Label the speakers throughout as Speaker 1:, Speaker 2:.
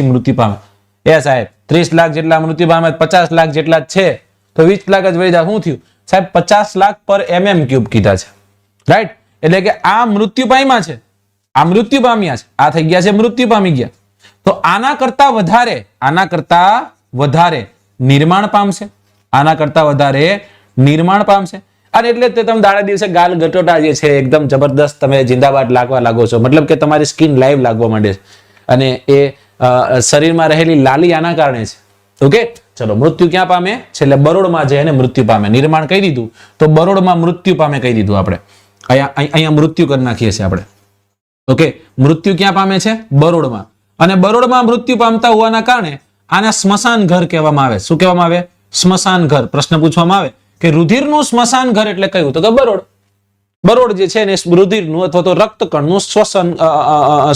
Speaker 1: મૃત્યુ પામે. એ સાહેબ 30 લાખ જેટલા મૃત્યુ પામે, 50 લાખ જેટલા છે તો 20 લાખ જ વળી જાય. શું થયું સાહેબ? 50 લાખ પર mm³ કીધા છે, રાઈટ? એટલે કે આ મૃત્યુ પામ્યા છે, આ મૃત્યુ પામ્યા છે, આ થઈ ગયા છે મૃત્યુ પામી ગયા. તો આના કરતા વધારે નિર્માણ પામશે, આના કરતા વધારે નિર્માણ પામશે. અને એટલે તે તમે દાડા દિવસે ગાલ ગટોટા જે છે એકદમ જબરદસ્ત તમે જિંદાબાદ લાગવા લાગો છો, મતલબ કે તમારી સ્કિન લાઈવ લાગવા માંડે છે. અને એ શરીરમાં રહેલી લાલી આના કારણે છે. ઓકે, ચલો મૃત્યુ ક્યાં પામે? છેલ્લે બરોડમાં જઈને મૃત્યુ પામે. નિર્માણ કહી દીધું તો બરોડમાં મૃત્યુ પામે કહી દીધું આપણે. અહીંયા મૃત્યુ કરી નાખીએ છીએ આપણે. ઓકે, મૃત્યુ ક્યાં પામે છે? બરોડમાં. અને બરોડમાં મૃત્યુ પામતા હોવાના કારણે આને સ્મશાન ઘર કહેવામાં આવે. શું કહેવામાં આવે? સ્મશાન ઘર. પ્રશ્ન પૂછવામાં આવે કે રુધિરનું સ્મશાન ઘર એટલે કયું? તો કે બરોડ. બરોડ જે છે ને રુધિરનું અથવા તો રક્તકણનું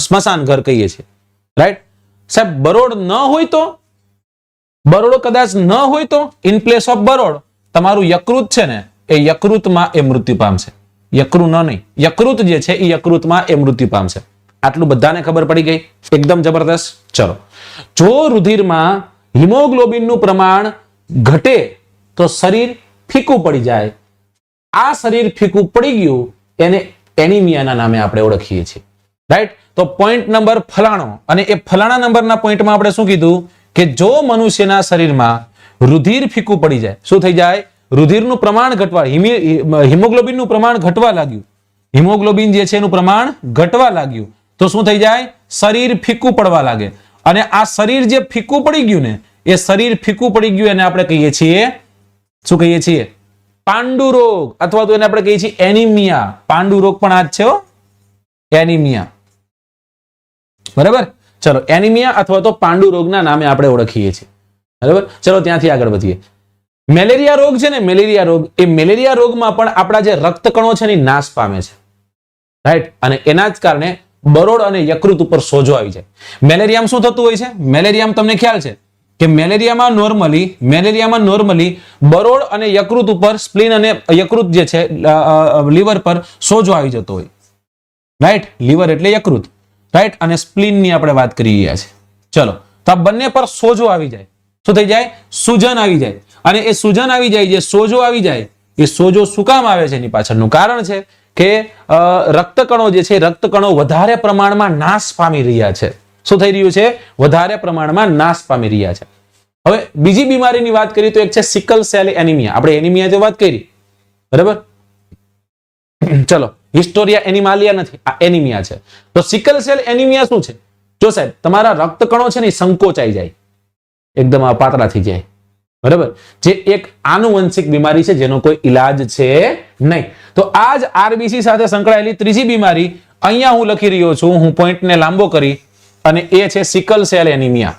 Speaker 1: સ્મશાન ઘર કહીએ છીએ, રાઈટ? સાહેબ બરોડ ન હોય તો, બરોડ કદાચ ન હોય તો ઇન પ્લેસ ઓફ બરોડ તમારું યકૃત છે ને એ યકૃતમાં એ મૃત્યુ પામશે. યકૃત ન નહીં, યકૃત જે છે એ યકૃતમાં એ મૃત્યુ પામશે. આટલું બધાને ખબર પડી ગઈ? એકદમ જબરદસ્ત. ચલો, જો રુધિરમાં હિમોગ્લોબિનનું પ્રમાણ ઘટે તો શરીર ફીકું પડી જાય. આ શરીર ફીકું પડી ગયું એને એનિમિયાના નામે આપણે ઓળખીએ છીએ, રાઈટ? તો પોઈન્ટ નંબર ફલાણો, અને એ ફલાણા નંબરના પોઈન્ટમાં આપણે શું કીધું કે જો મનુષ્યના શરીરમાં રુધિર ફીકું પડી જાય, શું થઈ જાય? રુધિરનું પ્રમાણ ઘટવા, હિમોગ્લોબિનનું પ્રમાણ ઘટવા લાગ્યું, હિમોગ્લોબિન જે છે એનું પ્રમાણ ઘટવા લાગ્યું તો શું થઈ જાય? શરીર ફીકું પડવા લાગે. અને આ શરીર જે ફીકું પડી ગયું ને એ શરીર ફીકું પડી ગયું એને આપણે કહીએ છીએ, શું કહીએ છીએ? પાંડુ રોગ, અથવા તો એને આપણે કહીએ છીએ એનિમિયા. પાંડુ રોગ પણ આ જ છે હો, એનિમિયા. બરાબર? ચલો, એનિમિયા અથવા તો પાંડુ રોગના નામે આપણે ઓળખીએ છીએ. બરાબર? ચલો ત્યાંથી આગળ વધીએ. મેલેરિયા રોગ છે ને, મેલેરિયા રોગ, એ મેલેરિયા રોગમાં પણ આપણા જે રક્તકણો છે ને નાશ પામે છે, રાઈટ? અને એના જ કારણે બરોડ અને યકૃત ઉપર સોજો આવી જાય. મેલેરિયામાં શું થતું હોય છે? મેલેરિયામાં તમને ખ્યાલ છે કે મેલેરિયામાં નોર્મલી બરોડ અને યકૃત ઉપર, સ્પ્લીન અને યકૃત જે છે લીવર પર સોજો આવી જતો હોય, રાઈટ? લીવર એટલે યકૃત, રાઈટ? અને સ્પ્લીનની આપણે વાત કરી રહ્યા છે. ચલો, તો આ બંને પર સોજો આવી જાય. શું થઈ જાય? સૂજન આવી જાય. અને એ સૂજન આવી જાય, જે સોજો આવી જાય, એ સોજો શું કામ આવે છે? એની પાછળનું કારણ છે કે રક્તકણો જે છે, રક્તકણો વધારે પ્રમાણમાં નાશ પામી રહ્યા છે. શું થઈ રહ્યું છે? વધારે પ્રમાણમાં નાશ પામી રહ્યા છે. હવે બીજી બીમારીની વાત કરીએ તો એક છે સિકલ સેલ એનિમિયા. આપણે એનિમિયા વાત કરી, બરાબર? ચલો, હિસ્ટોરિયા એનિમાલિયા નથી, આ એનિમિયા છે. તો સિકલ સેલ એનિમિયા શું છે? જો સાહેબ તમારા રક્તકણો છે ને સંકોચાઈ જાય, એકદમ પાતળા થઈ જાય, બરાબર? જે એક આનુવંશિક બીમારી છે જેનો કોઈ ઈલાજ છે નહીં. તો આ જ આરબીસી સાથે સંકળાયેલી ત્રીજી બીમારી અહીંયા હું લખી રહ્યો છું, હું પોઈન્ટને લાંબો કરી, અને એ છે સિકલ સેલ એનિમિયા.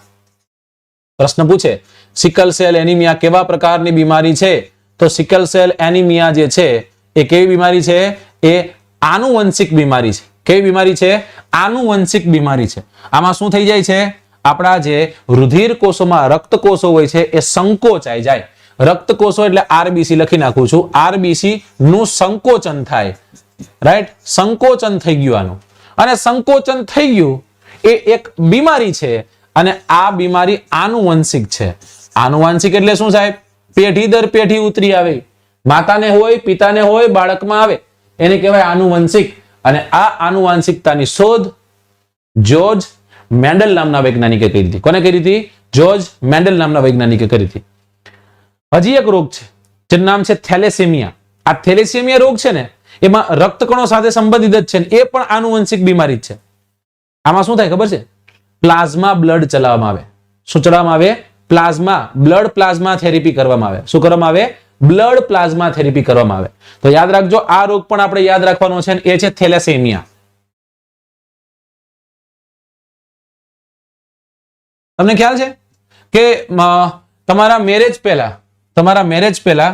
Speaker 1: પ્રશ્ન પૂછે સિકલ સેલ એનિમિયા કેવા પ્રકારની બીમારી છે? તો સિકલ સેલ એનિમિયા જે છે એ કેવી બીમારી છે? એ આનુવંશિક બીમારી છે. કેવી બીમારી છે? આનુવંશિક બીમારી છે. આમાં શું થઈ જાય છે? આપણા જે રુધિર કોષોમાં રક્તકોષો હોય છે એ સંકોચાઈ જાય. રક્તકોષો એટલે આરબીસી લખી નાખું છું, આરબીસી નું સંકોચન થાય, રાઈટ? સંકોચન થઈ ગયું આનું, અને સંકોચન થઈ ગયું એ એક બીમારી છે. અને આ બીમારી આનુવંશિક છે. આનુવંશિક એટલે શું સાહેબ? પેઢી દર પેઢી ઉતરી આવે, માતાને હોય, પિતાને હોય, બાળકમાં આવે, એને કહેવાય આનુવંશિક. અને આ આનુવંશિકતાની શોધ જ્યોર્જ મેન્ડલ નામના વૈજ્ઞાનિકે કરી હતી. કોને કરી હતી? જ્યોર્જ મેન્ડલ નામના વૈજ્ઞાનિકે કરી હતી. હજી એક રોગ છે જેનું નામ છે થેલેસેમિયા. આ થેલેસેમિયા રોગ છે ને એમાં રક્તકણો સાથે સંબંધિત જ છે, એ પણ આનુવંશિક બીમારી જ છે. આમાં શું થાય ખબર છે? પ્લાઝમા બ્લડ ચલાવવામાં આવે. શું ચલાવવામાં આવે? પ્લાઝમા બ્લડ, પ્લાઝમા થેરેપી કરવામાં આવે. શું કરવામાં આવે? બ્લડ પ્લાઝમા થેરેપી કરવામાં આવે. તો યાદ રાખજો, આ રોગ પણ આપણે યાદ રાખવાનો છે, એ છે થેલેસેમિયા. તમને ખ્યાલ છે કે તમારા મેરેજ પહેલા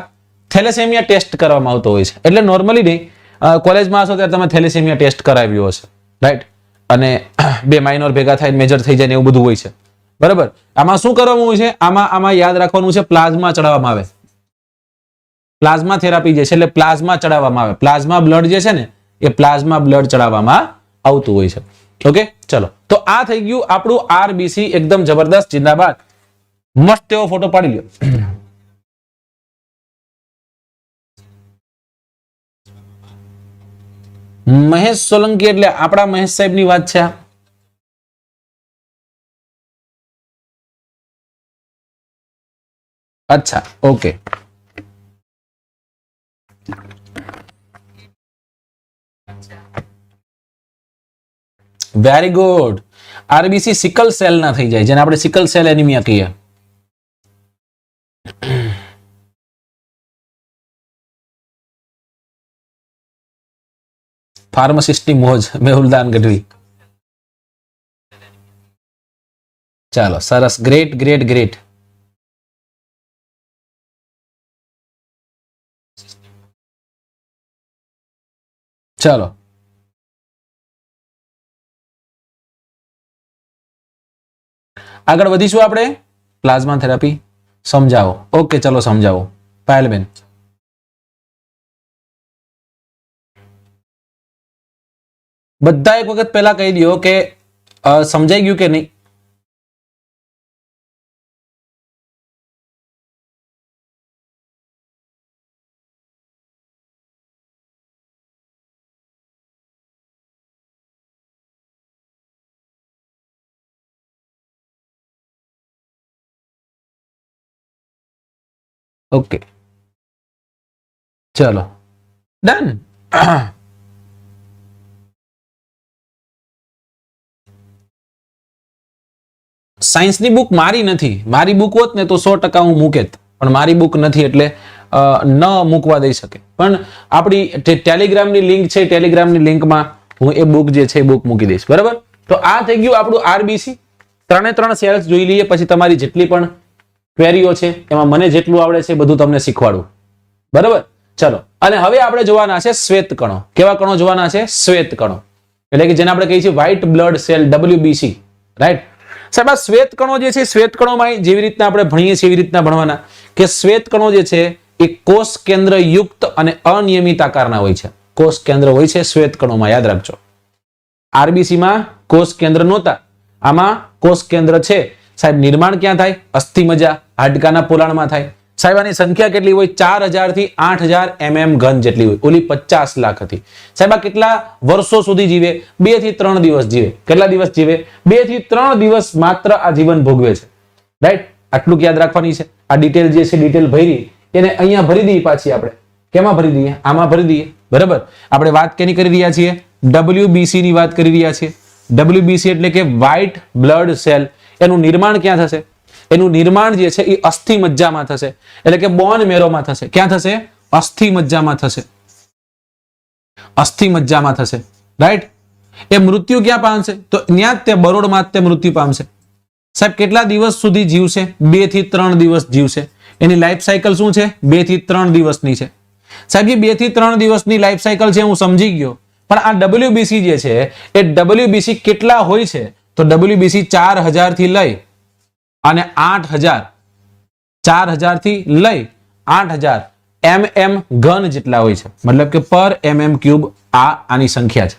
Speaker 1: થેલેસેમિયા ટેસ્ટ કરવામાં આવતો હોય છે. એટલે નોર્મલી નહીં, કોલેજમાં હશો ત્યારે તમે થેલેસેમિયા ટેસ્ટ કરાવ્યો હશે, રાઈટ? અને બે માઇનોર ભેગા થાય મેજર થઈ જાય ને એવું બધું હોય છે, બરાબર? આમાં શું કરવાનું હોય છે? આમાં યાદ રાખવાનું છે, પ્લાઝમા ચડાવવામાં આવે. પ્લાઝમા થેરાપી જે છે એટલે પ્લાઝમા ચડાવવામાં આવે. પ્લાઝમા બ્લડ જે છે ને એ પ્લાઝમા બ્લડ ચડાવવામાં આવતું હોય છે. ઓકે, ચલો તો આ થઈ ગયું આપણું આરબીસી એકદમ જબરદસ્ત. જિંદાબાદ. મસ્ત એવો ફોટો પાડી લ્યો. મહેશ સોલંકી એટલે આપણા મહેશ સાહેબ ની વાત છે. અચ્છા, okay. Very good. RBC sickle cell ના થઈ જાય, જેને આપણે સિકલ સેલ એનિમિયા કહીએ. ફાર્માસિસ્ટની મોજ, મેહુલદાન ગઢવી. ચાલો, સરસ. Great great great. ચાલો, આગળ વધીશું આપણે. પ્લાઝમા થેરાપી સમજાવો. ઓકે, ચલો સમજાવો પાયલબેન. બધા એક વખત પહેલા કહી દો કે સમજાઈ ગયું કે નહીં. ઓકે, ચલો ડન. સાયન્સની બુક મારી નથી. મારી બુક હોત ને તો 100% હું મૂકેત, પણ મારી બુક નથી એટલે ન મૂકવા દઈ શકે. પણ આપણી ટેલિગ્રામની લિંક છે, ટેલિગ્રામની લિંકમાં હું એ બુક જે છે એ બુક મૂકી દઈશ. બરાબર. તો આ થઈ ગયું આપણું આરબીસી. 3 સેલ્સ જોઈ લઈએ, પછી તમારી જેટલી પણ ક્વેરીઓ છે એમાં મને જેટલું આવડે છે બધું તમને શીખવાડું. બરાબર. ચલો, અને હવે આપણે જોવાના છે શ્વેત કણો. કેવા કણો જોવાના છે? શ્વેત કણો, એટલે કે જેને આપણે કહીએ છીએ white blood cell, WBC. Right સાહેબ. આ શ્વેત કણો જે છે, શ્વેત કણોમાં જેવી રીતના આપણે ભણીએ છીએ એવી રીતના ભણવાના. કે શ્વેત કણો જે છે એ કોષ કેન્દ્ર યુક્ત અને અનિયમિત આકારના હોય છે. કોષ કેન્દ્ર હોય છે શ્વેત કણોમાં, યાદ રાખજો. આરબીસી માં કોષ કેન્દ્ર નહોતા, આમાં કોષ કેન્દ્ર છે. સાહેબ નિર્માણ ક્યાં થાય? અસ્થિમજ્જા, હાડકાના પોલાણમાં થાય. સાહેબ આની સંખ્યા કેટલી હોય? 4000 થી 8000 mm ઘન જેટલી હોય. ઓલી 50 લાખ હતી. સાહેબ આ કેટલા વર્ષો સુધી જીવે? 2 થી 3 દિવસ જીવે. કેટલા દિવસ જીવે? 2 થી 3 દિવસ માત્ર આ જીવન ભોગવે છે. રાઈટ, આટલું યાદ રાખવાની છે. આ ડિટેલ જે છે, ડિટેલ ભરી એને અહીંયા ભરી દઈએ. પાછી આપણે કેમાં ભરી દઈએ? આમાં ભરી દઈએ. બરાબર. આપણે વાત કેની કરી રહ્યા છીએ? WBC ની વાત કરી રહ્યા છીએ. WBC એટલે કે વ્હાઇટ બ્લડ સેલ. એનું નિર્માણ ક્યાં થશે? એનું નિર્માણ જે છે એ અસ્થિ મજ્જામાં થશે, એટલે કે બોન મેરોમાં થશે. ક્યાં થશે? અસ્થિ મજ્જામાં થશે. અસ્થિ મજ્જામાં થશે. રાઈટ. એ મૃત્યુ ક્યાં પામશે? તો ત્યાં જ તે બરોડમાં જ તે મૃત્યુ પામશે. સાહેબ કેટલા દિવસ સુધી જીવશે? 2 થી 3 દિવસ જીવશે. એની લાઈફ સાયકલ શું છે? 2 થી 3 દિવસની છે. સાહેબ એ 2 થી 3 દિવસની લાઈફ સાયકલ છે, હું સમજી ગયો. પણ આ WBC જે છે એ WBC કેટલા હોય છે? તો WBC 4000 થી લઈ અને 8000, 4000 થી લઈ 8000 mm ઘન જેટલા હોય છે. મતલબ કે પર mm ક્યુબ આની સંખ્યા છે.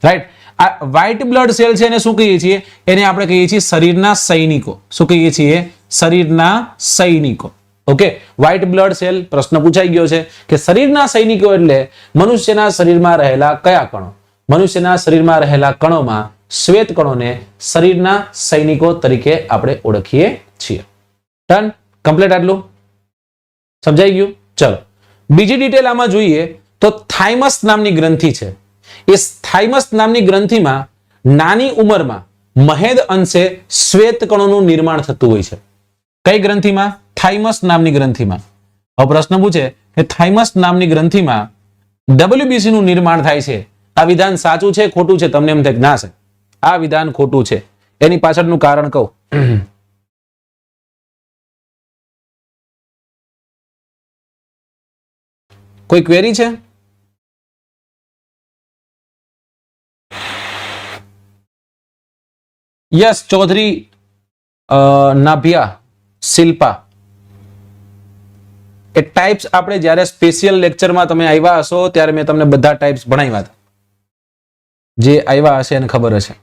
Speaker 1: રાઈટ. આ વ્હાઇટ બ્લડ સેલ છે એને શું કહીએ છીએ? એને આપણે કહીએ છીએ શરીરના સૈનિકો. શું કહીએ છીએ? શરીરના સૈનિકો. ઓકે. White blood cell. પ્રશ્ન પૂછાઈ ગયો છે કે શરીરના સૈનિકો એટલે મનુષ્યના શરીરમાં રહેલા કયા કણો? મનુષ્યના શરીરમાં રહેલા કણોમાં શ્વેત કણોને શરીરના સૈનિકો તરીકે આપણે ઓળખીએ છીએ. ડન. કમ્પ્લીટ. આટલું સમજાઈ ગયું? ચલો બીજી ડિટેલ આમાં જોઈએ તો થાઇમસ નામની ગ્રંથિ છે. એ થાઇમસ નામની ગ્રંથિમાં નાની ઉંમરમાં મહેદ અંશે શ્વેત કણોનું નિર્માણ થતું હોય છે. કઈ ગ્રંથિમાં? થાઇમસ નામની ગ્રંથિમાં. હવે પ્રશ્ન પૂછે કે થાઇમસ નામની ગ્રંથિમાં WBC નું નિર્માણ થાય છે. આ વિધાન સાચું છે ખોટું છે? તમને એમ થાય ના છે આ વિધાન ખોટું છે. એની પાછળનું કારણ કહું. કોઈ ક્વેરી છે? યસ ચૌધરી નાભિયા શિલ્પા. એ ટાઈપ્સ આપણે જ્યારે સ્પેશિયલ લેક્ચરમાં તમે આવ્યા હશો ત્યારે મેં તમને બધા ટાઈપ્સ ભણાવ્યા હતા. જે આવ્યા હશે એને ખબર હશે.